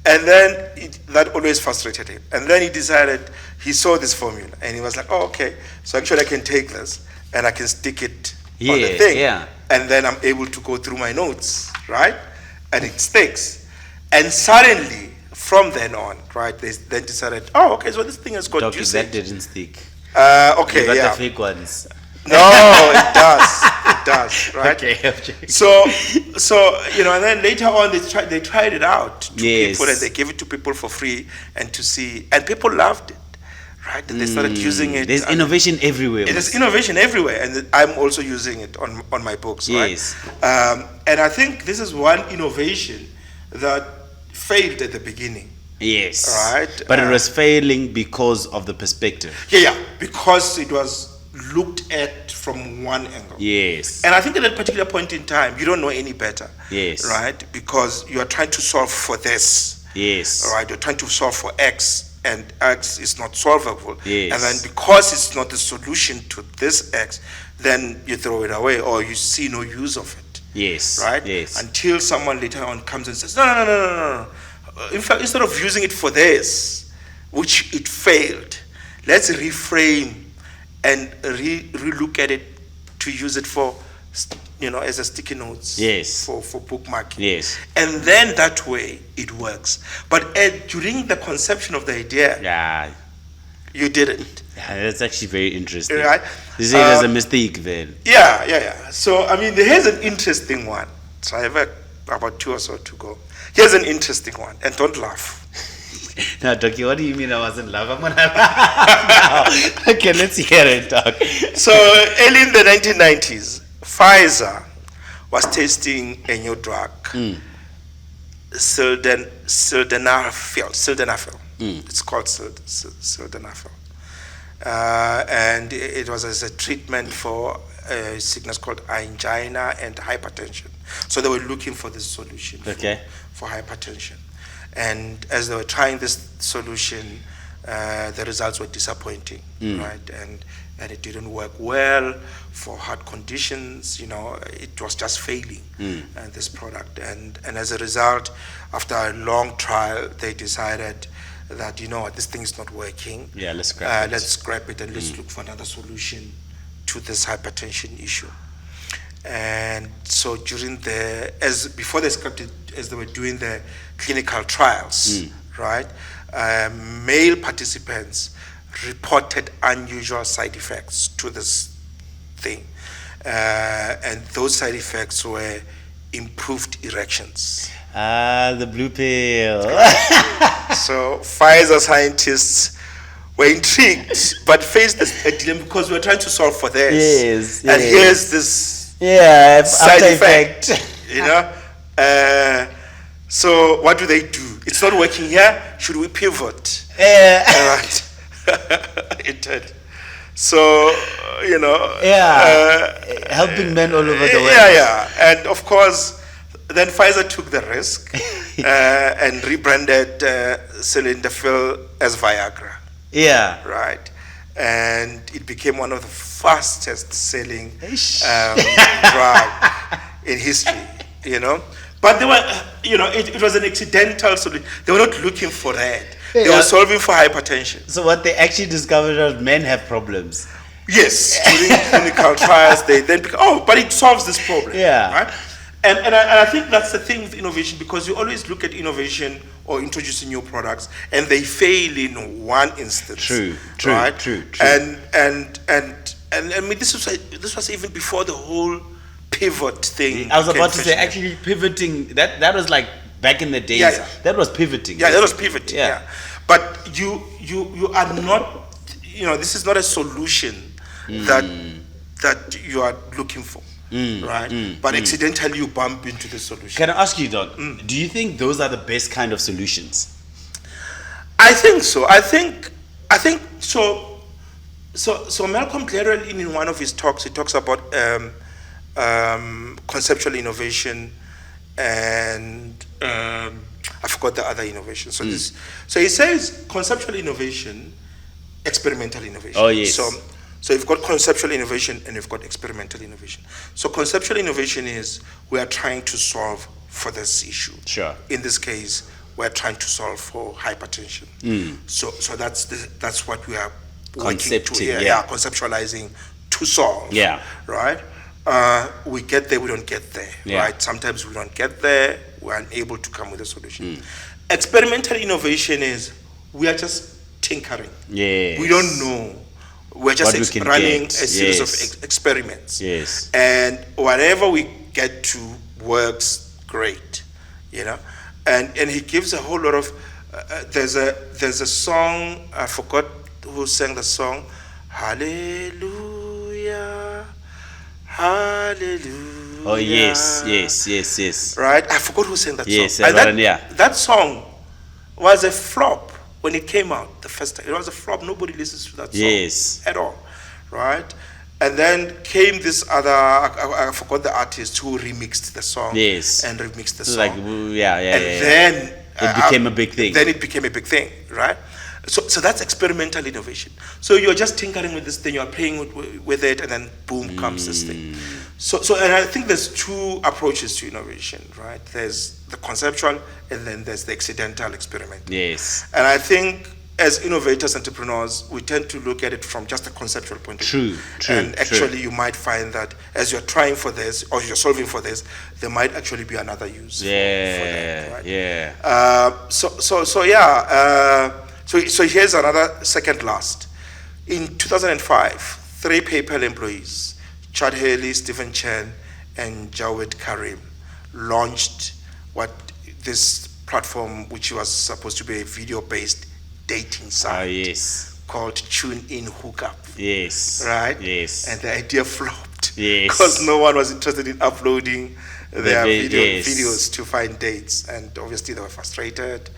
And then that always frustrated him. And then he saw this formula and he was like, oh, okay. So actually I can take this and I can stick it on the thing. Yeah. And then I'm able to go through my notes, right? And it sticks. And suddenly, from then on, right, they then decided, oh, okay, so this thing has got Doc, juice. that didn't stick. Okay, You got yeah. the fake ones. No, it does. It does, right? Okay. So, and then later on, they tried it out to Yes. people, and they gave it to people for free, and to see, and people loved it, right? And they started using it. There's innovation everywhere. There's innovation everywhere, and I'm also using it on my books, Yes. right? And I think this is one innovation that failed at the beginning. Yes. Right. But it was failing because of the perspective. Yeah, because it was looked at from one angle. Yes. And I think at that particular point in time, you don't know any better. Yes. Right? Because you are trying to solve for this. Yes. All right? You're trying to solve for X, and X is not solvable. Yes. And then because it's not the solution to this X, then you throw it away or you see no use of it. Yes. Right? Yes. Until someone later on comes and says, no. In fact, instead of using it for this, which it failed, let's reframe and re-look at it to use it for, as a sticky notes. Yes. For bookmarking. Yes. And then that way it works. But during the conception of the idea, Yeah. you didn't. Yeah, that's actually very interesting. Right? You see, there's a mistake then. Yeah. So, I mean, here's an interesting one. So I have about 2 or so to go. Here's an interesting one, and don't laugh. Now, Doki, what do you mean I wasn't laughing? I'm gonna laugh now. Okay, let's hear it, Doc. So early in the 1990s, Pfizer was testing a new drug, sildenafil. It's called sildenafil. And it was as a treatment for a sickness called angina and hypertension. So they were looking for this solution for hypertension. And as they were trying this solution, the results were disappointing, right? And it didn't work well for heart conditions. It was just failing, this product. And as a result, after a long trial, they decided that, this thing is not working. Yeah, let's scrap it. Let's scrap it and let's look for another solution to this hypertension issue. And so before they scrapped it, as they were doing the clinical trials, right, male participants reported unusual side effects to this thing. And those side effects were improved erections. The blue pill. So Pfizer scientists were intrigued, but faced a dilemma because we were trying to solve for this. Yes. And here's this Side effect. So what do? It's not working here. Should we pivot? Right. It did. So, helping men all over the world. Yeah. And of course, then Pfizer took the risk and rebranded sildenafil as Viagra. Yeah. Right. And it became one of the fastest selling drug in history, But they were, it was an accidental solution. They were not looking for that. They were solving for hypertension. So what they actually discovered was men have problems. Yes, during clinical trials, they then but it solves this problem. Yeah. Right? And I think that's the thing with innovation, because you always look at innovation or introducing new products and they fail in one instance. True. Right? True. And I mean, this was even before the whole pivot thing. I was about to say, fashionable. actually pivoting, that was like back in the days. Yeah. That was pivoting. Yeah, that was pivoting. Yeah. Yeah. But you are not, this is not a solution that you are looking for, right? But accidentally you bump into the solution. Can I ask you, Doc, do you think those are the best kind of solutions? I think so. I think so. So Malcolm Gladwell, in one of his talks, he talks about conceptual innovation and I forgot the other innovation. So so he says conceptual innovation, experimental innovation. Oh, yes. So you've got conceptual innovation and you've got experimental innovation. So conceptual innovation is we are trying to solve for this issue. Sure. In this case, we're trying to solve for hypertension. So that's what we are working to. Conceptualizing to solve. Yeah. Right. We get there, we don't get there. Yeah. Right. Sometimes we don't get there. We're unable to come with a solution. Experimental innovation is we are just tinkering. Yes. We don't know. We're just What we can running get. a series Yes. of experiments. Yes. And whatever we get to works great, And he gives a whole lot of. There's a song, I forgot who sang the song. Hallelujah, hallelujah. Oh yes. Right, I forgot who sang that Yes, song. And yeah. that song was a flop when it came out the first time. It was a flop. Nobody listens to that song at all, right? And then came this other, I forgot the artist who remixed the song. Yes. And remixed the song. Like, Then it became a big thing. Then it became a big thing, right? So that's experimental innovation. So you're just tinkering with this thing, you're playing with it, and then boom comes this thing. So and I think there's two approaches to innovation, right? There's the conceptual, and then there's the accidental experiment. Yes. And I think as innovators, entrepreneurs, we tend to look at it from just a conceptual point of view. True. And actually, you might find that as you're trying for this or you're solving for this, there might actually be another use. For that, right? So here's another second last. In 2005, 3 PayPal employees, Chad Haley, Stephen Chen, and Jawed Karim, launched this platform, which was supposed to be a video-based dating site called Tune In Hookup. Yes. Right? Yes. And the idea flopped. Yes. Because no one was interested in uploading their videos to find dates. And obviously they were frustrated.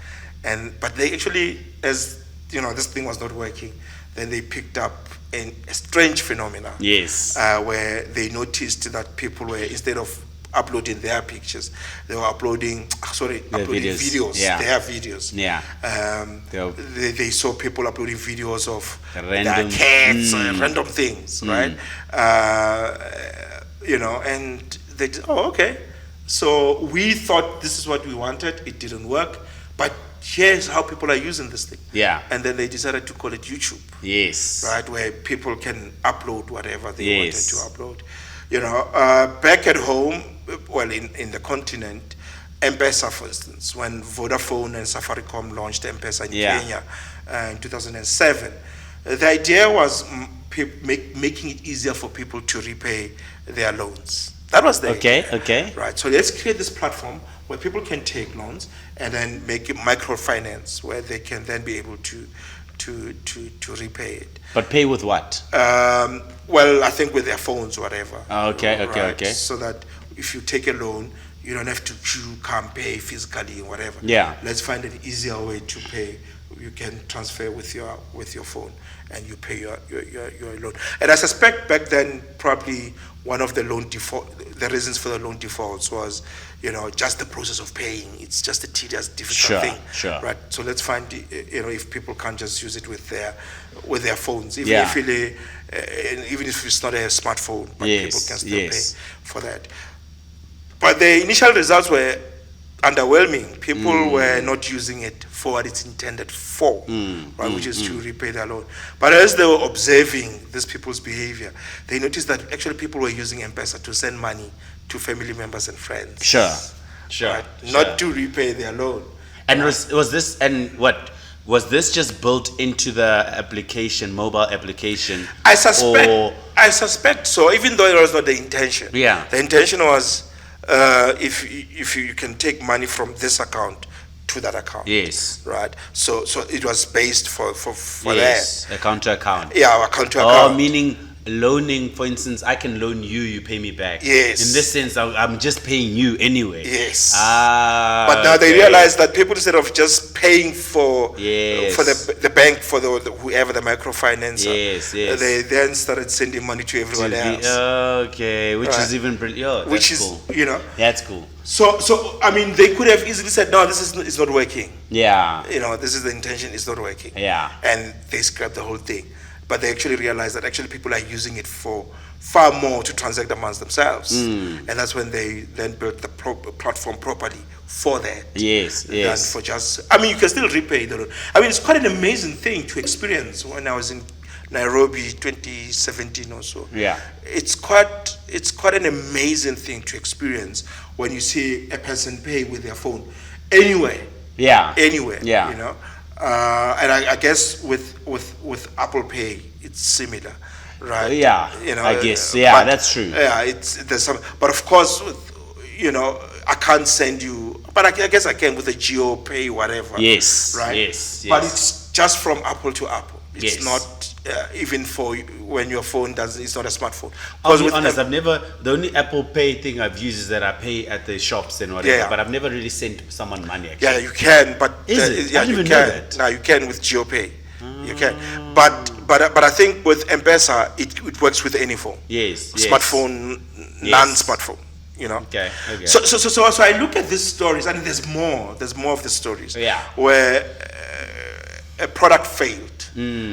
But they actually, as this thing was not working, then they picked up a strange phenomenon. Yes. Where they noticed that people were, instead of uploading their pictures, they were uploading videos. Yeah. Their videos. Yeah. They saw people uploading videos of Random. their cats, random things, right? And they did, okay. So we thought this is what we wanted. It didn't work, but here's how people are using this thing. Yeah. And then they decided to call it YouTube. Yes. Right, where people can upload whatever they wanted to upload. Back at home, in the continent, M-Pesa, for instance, when Vodafone and Safaricom launched M-Pesa in Kenya in 2007, the idea was making it easier for people to repay their loans. That was the idea. Okay. Right, so let's create this platform where people can take loans and then make it microfinance, where they can then be able to repay it. But pay with what? I think with their phones, whatever. Okay. So that if you take a loan, you don't have to come pay physically or whatever. Yeah. Let's find an easier way to pay. You can transfer with your phone, and you pay your loan. And I suspect back then, probably one of the reasons for the loan defaults was, just the process of paying. It's just a tedious, difficult thing. Sure. Right. So let's find, if people can't just use it with their phones, even if it's not a smartphone, but people can still pay for that. But the initial results were underwhelming. People were not using it for what it's intended for, right, which is to repay their loan. But as they were observing these people's behavior, they noticed that actually people were using M-Pesa to send money to family members and friends. Sure. Right? Not to repay their loan. And was this, and what was this just built into the application, mobile application? I suspect so, even though it was not the intention. Yeah. The intention was if you can take money from this account to that account. Yes. Right. So it was based for yes, that. account to account. Yeah, account to account. account. Meaning loaning, for instance, I can loan you, you pay me back. Yes. In this sense, I'm just paying you anyway. Yes. But now they realize that people, instead of just paying for the bank, for the whoever the microfinancer, they then started sending money to everyone else. Okay, which is even brilliant. Which is cool. That's cool. So I mean, they could have easily said, no, it's not working. Yeah. This is the intention. It's not working. Yeah. And they scrapped the whole thing. But they actually realized that actually people are using it for far more to transact amongst themselves. And that's when they then built the platform properly for that. Yes. Than for just, I mean, you can still repay the loan. I mean, it's quite an amazing thing to experience. When I was in Nairobi 2017 or so. Yeah. It's quite an amazing thing to experience when you see a person pay with their phone anywhere. Yeah. Anywhere. Yeah. And I guess with Apple Pay, it's similar, right? Yeah. I guess. Yeah, that's true. Yeah, there's some, but of course, I can't send you, but I guess I can with a Geo Pay, whatever. Yes. Right. Yes. But it's just from Apple to Apple. It's yes. not even for when your phone it's not a smartphone. I'll be honest, the only Apple Pay thing I've used is that I pay at the shops and whatever, but I've never really sent someone money actually. Yeah, you can, but is it? Yeah, I didn't you even can. know that. Now you can with GeoPay. You can, but I think with M-Pesa it works with any phone. Yes. Smartphone, non-smartphone. Okay. So I look at these stories, and there's more. There's more of the stories. Yeah. Where a product failed,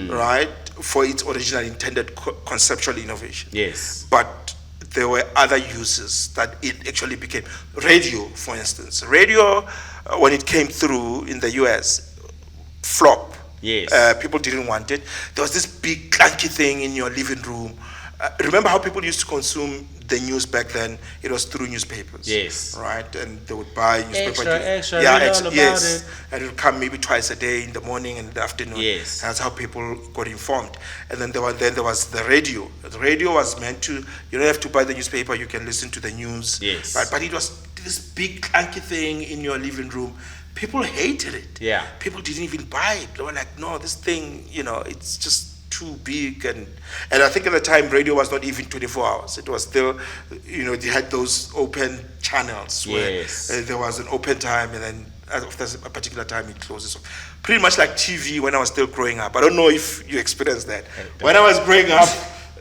right, for its original intended conceptual innovation. Yes. But there were other uses that it actually became. Radio, for instance. Radio, when it came through in the US, flop. Yes. People didn't want it. There was this big clunky thing in your living room. Remember how people used to consume the news back then? It was through newspapers. Yes. Right? And they would buy newspaper. Extra, yes. And it would come maybe twice a day, in the morning and in the afternoon. Yes. That's how people got informed. And then there was the radio. The radio was meant to, you don't have to buy the newspaper, you can listen to the news. Yes. Right? But it was this big clunky thing in your living room. People hated it. Yeah. People didn't even buy it. They were like, no, this thing, it's just too big. And I think at the time, radio was not even 24 hours. It was still, they had those open channels where there was an open time, and then after a particular time, it closes. So pretty much like TV when I was still growing up. I don't know if you experienced that. When I was growing up,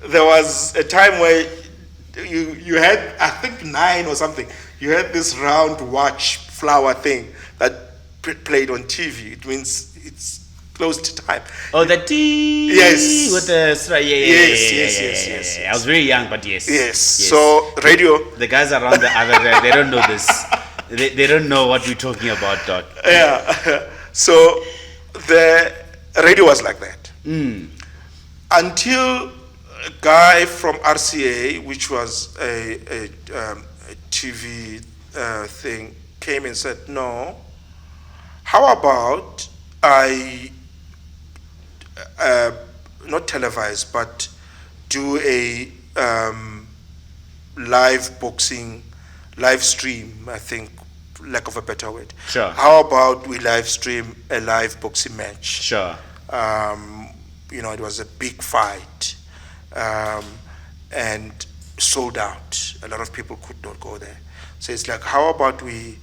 there was a time where you had, I think 9 or something, you had this round watch flower thing that played on TV. It means it's close to time. Oh, the T. Yes. With the yes. I was very young, but yes. Yes. So radio. The guys around the other, they don't know this. They don't know what we're talking about, Doc. Yeah. So the radio was like that until a guy from RCA, which was a TV thing, came and said, no. How about I not televise, but do a live stream, I think, lack of a better word. Sure. How about we live stream a live boxing match? Sure. It was a big fight and sold out. A lot of people could not go there. So it's like, how about we,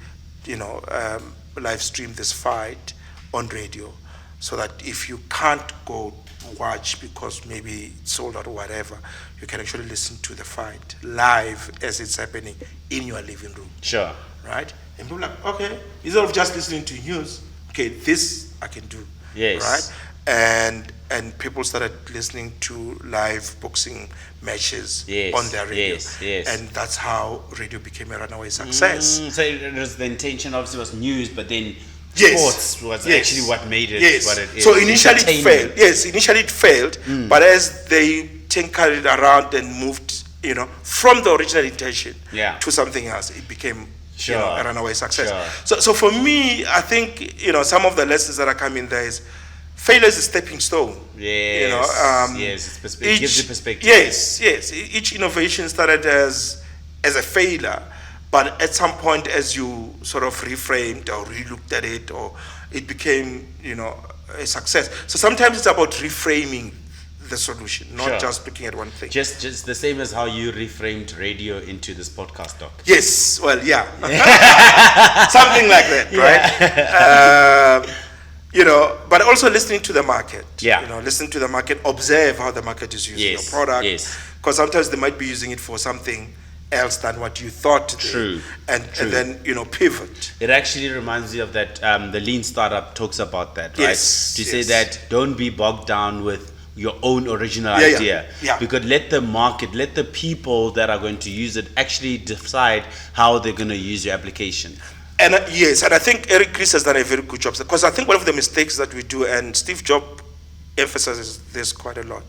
live stream this fight on radio, so that if you can't go watch because maybe it's sold out or whatever, you can actually listen to the fight live as it's happening in your living room. Sure. Right? And people are like, okay, instead of just listening to news, okay, this I can do. Yes. Right? And and people started listening to live boxing matches Yes, on their radio. yes. And that's how radio became a runaway success. So it was, the intention obviously was news, but then Yes. sports was Yes. actually what made it Yes. what it is. So initially it failed. Entertainment. Yes, initially it failed, but as they tinkered it around and moved, from the original intention Yeah. to something else, it became Sure. a runaway success. Sure. So for me, I think some of the lessons that are coming there is failure is a stepping stone. Yes, yes, it gives you perspective. Yes. Each innovation started as a failure, but at some point, as you sort of reframed or relooked at it, or it became, a success. So sometimes it's about reframing the solution, not Sure. just looking at one thing. Just the same as how you reframed radio into this podcast, Doc. Yes, well, yeah, something like that, right? But also listening to the market. Yeah. Listen to the market, observe how the market is using Yes, your product. yes. Because sometimes they might be using it for something else than what you thought today. True, And then, pivot. It actually reminds me of that, the lean startup talks about that, right? Yes, To say yes. that don't be bogged down with your own original Yeah, yeah, idea. yeah. Because let the market, let the people that are going to use it actually decide how they're going to use your application. And yes, and I think Eric Chris has done a very good job. Because I think one of the mistakes that we do, and Steve Jobs emphasizes this quite a lot,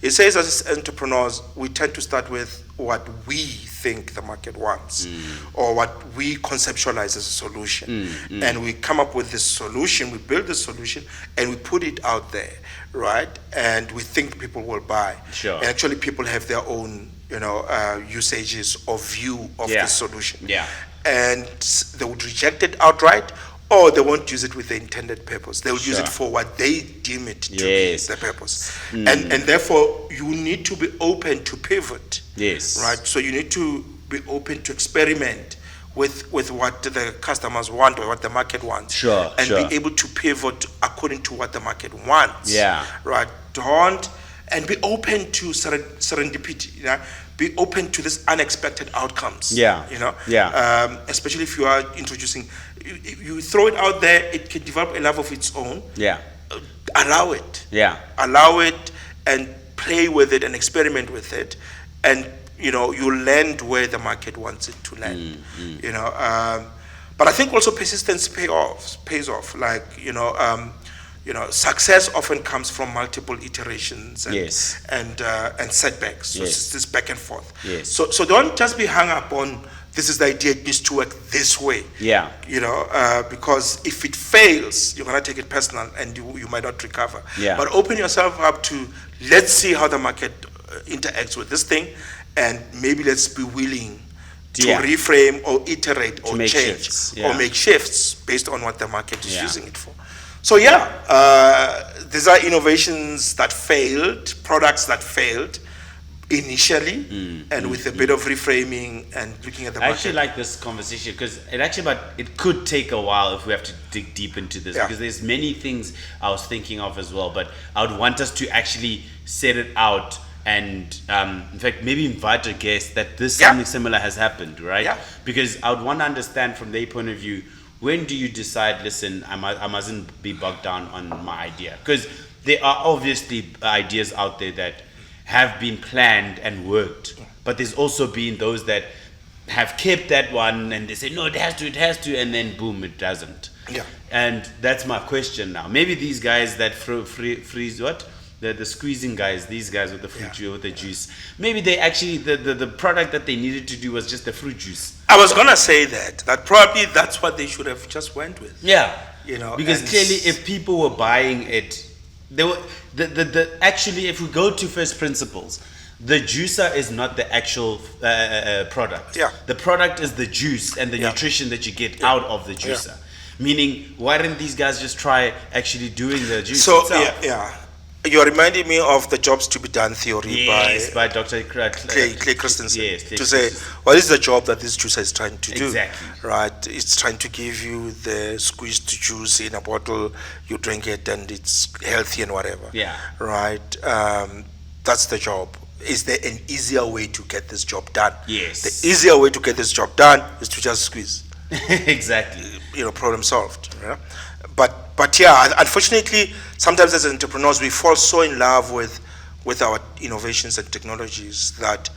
he says as entrepreneurs, we tend to start with what we think the market wants, or what we conceptualize as a solution. And we come up with this solution, we build the solution, and we put it out there, right? And we think people will buy. Sure. And actually people have their own, usages or view of Yeah. the solution. Yeah. And they would reject it outright, or they won't use it with the intended purpose. They will use Sure. it for what they deem it to Yes. be the purpose. And therefore, you need to be open to pivot. Yes. Right? So you need to be open to experiment with what the customers want or what the market wants. Sure, and sure. be able to pivot according to what the market wants. Yeah. Right? And be open to serendipity. Be open to these unexpected outcomes. Yeah. Yeah. Especially if you are introducing, you throw it out there, it can develop a life of its own. Yeah. Allow it. Yeah. Allow it and play with it and experiment with it, and you land where the market wants it to land. But I think also persistence pays off. Like success often comes from multiple iterations and Yes. and setbacks. So Yes. it's this back and forth. Yes. So don't just be hung up on this is the idea, it needs to work this way. Yeah. Because if it fails, you're gonna take it personal and you might not recover. Yeah. But open yourself up to, let's see how the market interacts with this thing, and maybe let's be willing to Yeah. reframe or iterate or make change shifts, or yeah. make shifts based on what the market is Yeah. using it for. So these are innovations that failed, products that failed initially, and with a bit of reframing and looking at the I market. actually like this conversation because it could take a while if we have to dig deep into this, Yeah. because there's many things I was thinking of as well, but I would want us to actually set it out and in fact maybe invite a guest that this Yeah. something similar has happened, right? Yeah. Because I would want to understand from their point of view, when do you decide, listen, I mustn't be bogged down on my idea? Because there are obviously ideas out there that have been planned and worked, but there's also been those that have kept that one and they say, no, it has to, and then boom, it doesn't. Yeah. And that's my question now. Maybe these guys that freeze what? The squeezing guys, these guys with the fruit juice, with the juice, maybe they actually, the product that they needed to do was just the fruit juice. I was gonna say that probably that's what they should have just went with. Yeah. Because and clearly if people were buying it, they were actually, if we go to first principles, the juicer is not the actual product. Yeah. The product is the juice and the nutrition that you get out of the juicer. Meaning, why didn't these guys just try actually doing the juice So itself? you're reminding me of the jobs to be done theory by Dr. Clay Christensen. Yes, Clay to say, Christensen. what is the job that this juicer is trying to do? Exactly. Right? It's trying to give you the squeezed juice in a bottle, you drink it and it's healthy and whatever. Yeah. Right? That's the job. Is there an easier way to get this job done? Yes. The easier way to get this job done is to just squeeze. Exactly. Problem solved. Yeah? But but yeah, unfortunately, sometimes as entrepreneurs, we fall so in love with our innovations and technologies that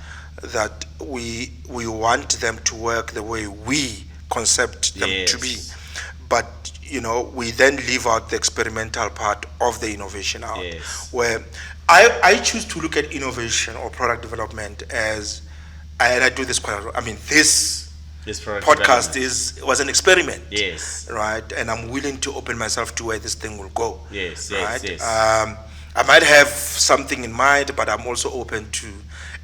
we want them to work the way we concept them to be. But we then leave out the experimental part of the innovation out. Where I choose to look at innovation or product development as, and I do this quite a lot. I mean, this podcast was an experiment. Right, and I'm willing to open myself to where this thing will go. Right. I might have something in mind, but I'm also open to,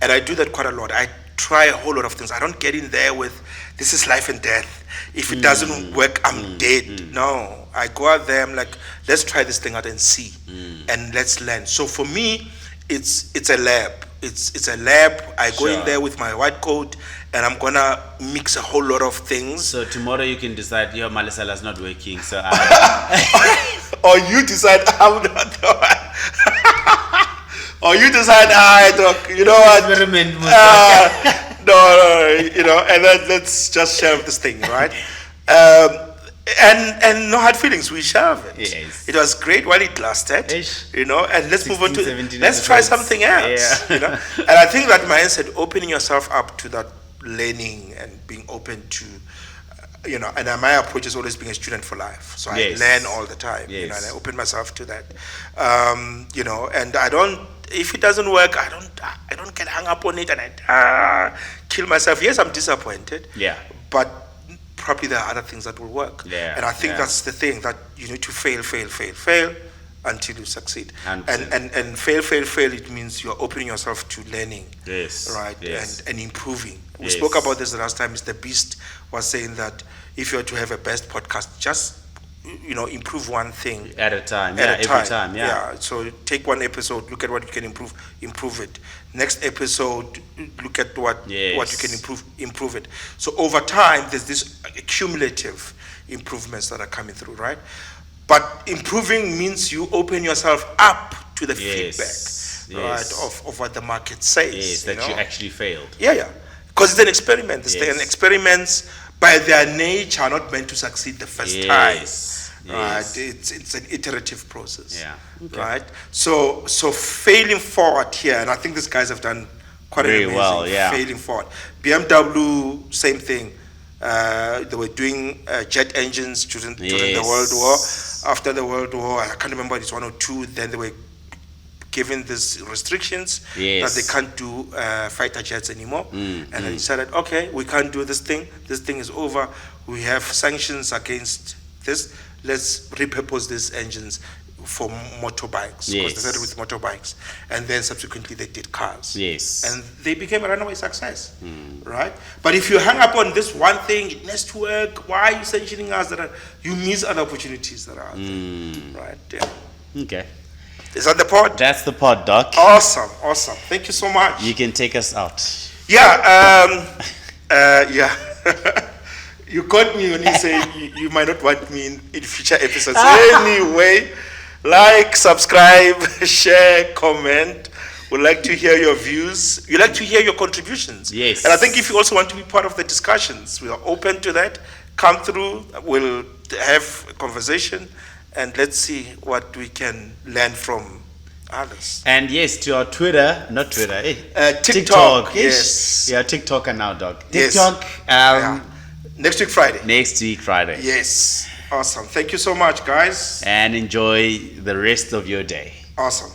and I do that quite a lot. I try a whole lot of things. I don't get in there with, this is life and death. If it doesn't work, I'm dead. No, I go out there, I'm like, let's try this thing out and see, and let's learn. So for me, it's a lab. It's a lab. I go in there with my white coat, and I'm gonna mix a whole lot of things. So tomorrow you can decide your Malesela is not working, so or you decide I'm not the one. Or you decide, doc, you know what? Experiment. No, and then let's just shelve this thing, right? And no hard feelings. We shelve it. It was great while it lasted, and let's move on to, let's try something else, And I think that mindset, opening yourself up to that learning and being open to, and my approach is always being a student for life. So I learn all the time, and I open myself to that, and I don't, if it doesn't work, I don't get hung up on it and I kill myself. Yes, I'm disappointed. But probably there are other things that will work. And I think that's the thing, that you need to fail until you succeed. And fail, it means you're opening yourself to learning. Right? And improving. We spoke about this the last time. Mr. Beast was saying that if you were to have a best podcast, just improve one thing at a time. Every time. So take one episode, look at what you can improve it. Next episode, look at what you can improve it. So over time, there's this cumulative improvements that are coming through, right? But improving means you open yourself up to the feedback, right, of what the market says. That you actually failed. Because it's an experiment. And experiments, by their nature, are not meant to succeed the first time. Right? It's an iterative process. Right? So failing forward here, and I think these guys have done quite very amazing well. Failing forward. BMW, same thing. They were doing jet engines during the World War. After the World War, I can't remember, it's 1 or 2. Then they were given these restrictions that they can't do fighter jets anymore, and then decided, okay, we can't do this thing. This thing is over. We have sanctions against this. Let's repurpose these engines for motorbikes, because they started with motorbikes, and then subsequently they did cars. And they became a runaway success, right? But if you hang up on this one thing, it needs to work. Why are you sanctioning us? You miss other opportunities that are out there, right? Okay. Is that the pod? That's the pod, Doc. Awesome. Thank you so much. You can take us out. You caught me when you say you might not want me in future episodes. Anyway, like, subscribe, share, comment. We'd like to hear your views. We'd like to hear your contributions. And I think if you also want to be part of the discussions, we are open to that. Come through. We'll have a conversation. And let's see what we can learn from others. And to our Twitter, TikTok. TikToker now, Doc. TikTok. Next week Friday. Yes. Awesome. Thank you so much, guys. And enjoy the rest of your day. Awesome.